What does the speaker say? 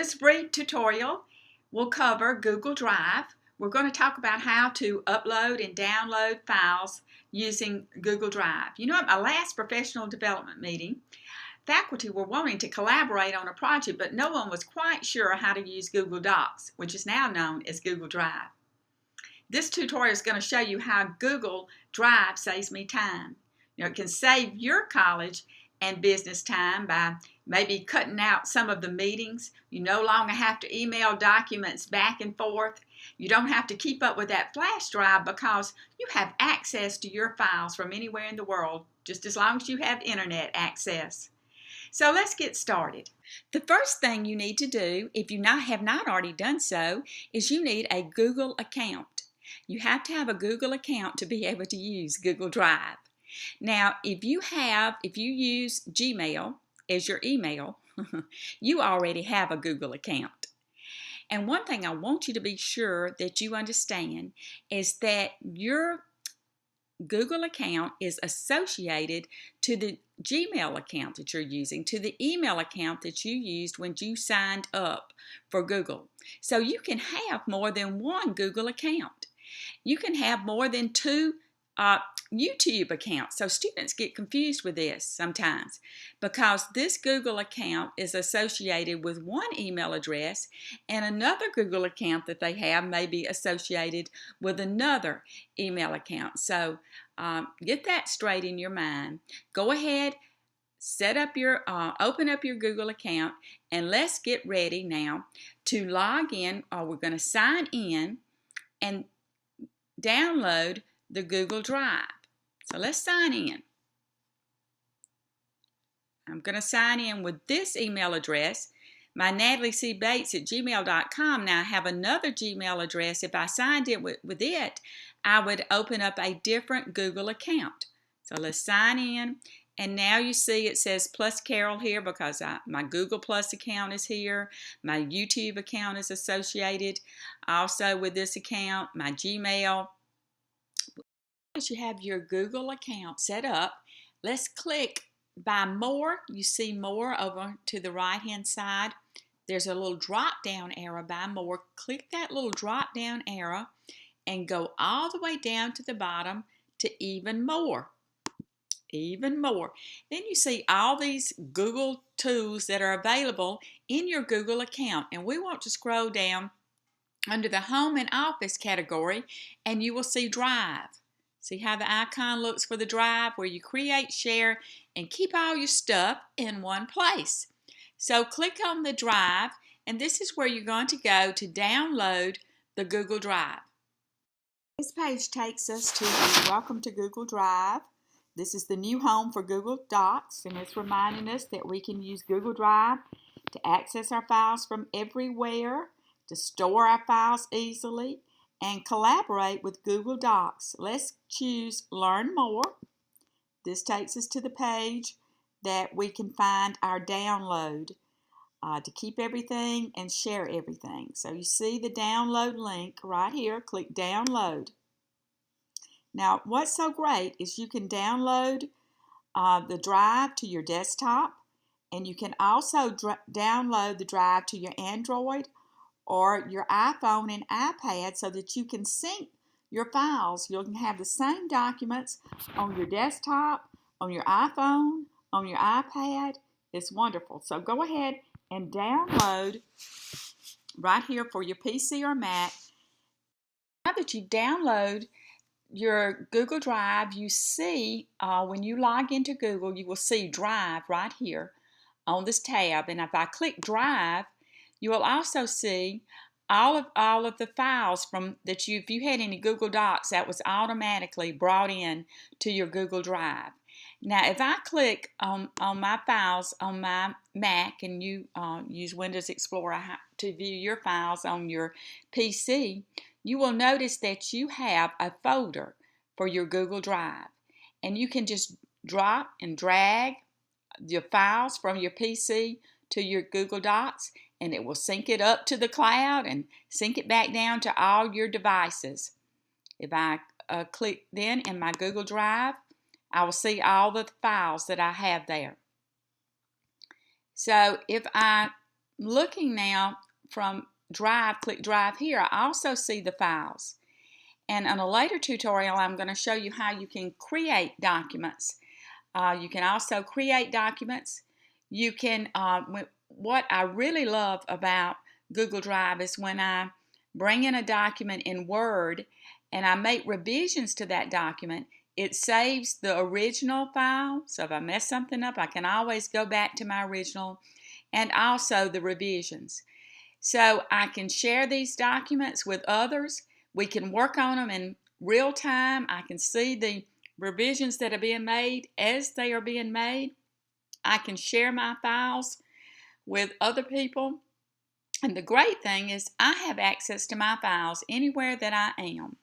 This brief tutorial will cover Google Drive. We're going to talk about how to upload and download files using Google Drive. You know, at my last professional development meeting, faculty were wanting to collaborate on a project, but no one was quite sure how to use Google Docs, which is now known as Google Drive. This tutorial is going to show you how Google Drive saves me time. You know, it can save your college and business time by maybe cutting out some of the meetings. You no longer have to email documents back and forth. You don't have to keep up with that flash drive because you have access to your files from anywhere in the world, just as long as you have internet access. So let's get started. The first thing you need to do, if you have not already done so, is you need a Google account. You have to have a Google account to be able to use Google Drive. Now, if you use Gmail as your email, you already have a Google account. And one thing I want you to be sure that you understand is that your Google account is associated to the Gmail account that you're using, to the email account that you used when you signed up for Google. So you can have more than one Google account. You can have more than two YouTube accounts. So students get confused with this sometimes because this Google account is associated with one email address and another Google account that they have may be associated with another email account. So get that straight in your mind. Go ahead, open up your Google account, and let's get ready now to log in. We're going to sign in and download the Google Drive. So let's sign in. I'm going to sign in with this email address, my nataliecbates@gmail.com. Now I have another Gmail address. If I signed in with it, I would open up a different Google account. So let's sign in. And now you see it says Plus Carol here because my Google Plus account is here. My YouTube account is associated also with this account, my Gmail. Once you have your Google account set up, let's click by More. You see More over to the right hand side. There's a little drop down arrow by More. Click that little drop down arrow and go all the way down to the bottom to Even More. Even More. Then you see all these Google tools that are available in your Google account, and we want to scroll down under the Home and Office category and you will see Drive. See how the icon looks for the Drive, where you create, share, and keep all your stuff in one place. So click on the Drive, and this is where you're going to go to download the Google Drive. This page takes us to Welcome to Google Drive. This is the new home for Google Docs, and it's reminding us that we can use Google Drive to access our files from everywhere, to store our files easily, and collaborate with Google Docs. Let's choose Learn More. This takes us to the page that we can find our download to keep everything and share everything. So you see the download link right here. Click Download. Now what's so great is you can download the drive to your desktop, and you can also download the drive to your Android or your iPhone and iPad so that you can sync your files. You can have the same documents on your desktop, on your iPhone, on your iPad. It's wonderful. So go ahead and download right here for your PC or Mac. Now that you download your Google Drive, you see when you log into Google, you will see Drive right here on this tab. And if I click Drive, you will also see all of the files if you had any Google Docs, that was automatically brought in to your Google Drive. Now, if I click on my files on my Mac, and you use Windows Explorer to view your files on your PC, you will notice that you have a folder for your Google Drive. And you can just drop and drag your files from your PC to your Google Docs, and it will sync it up to the cloud and sync it back down to all your devices. If I click then in my Google Drive, I will see all the files that I have there. So if I looking now from Drive, click Drive here, I also see the files. And in a later tutorial, I'm going to show you how you can create documents. You can also create documents. You can, what I really love about Google Drive is when I bring in a document in Word and I make revisions to that document, it saves the original file. So if I mess something up, I can always go back to my original, and also the revisions. So I can share these documents with others. We can work on them in real time. I can see the revisions that are being made as they are being made. I can share my files with other people. And the great thing is I have access to my files anywhere that I am.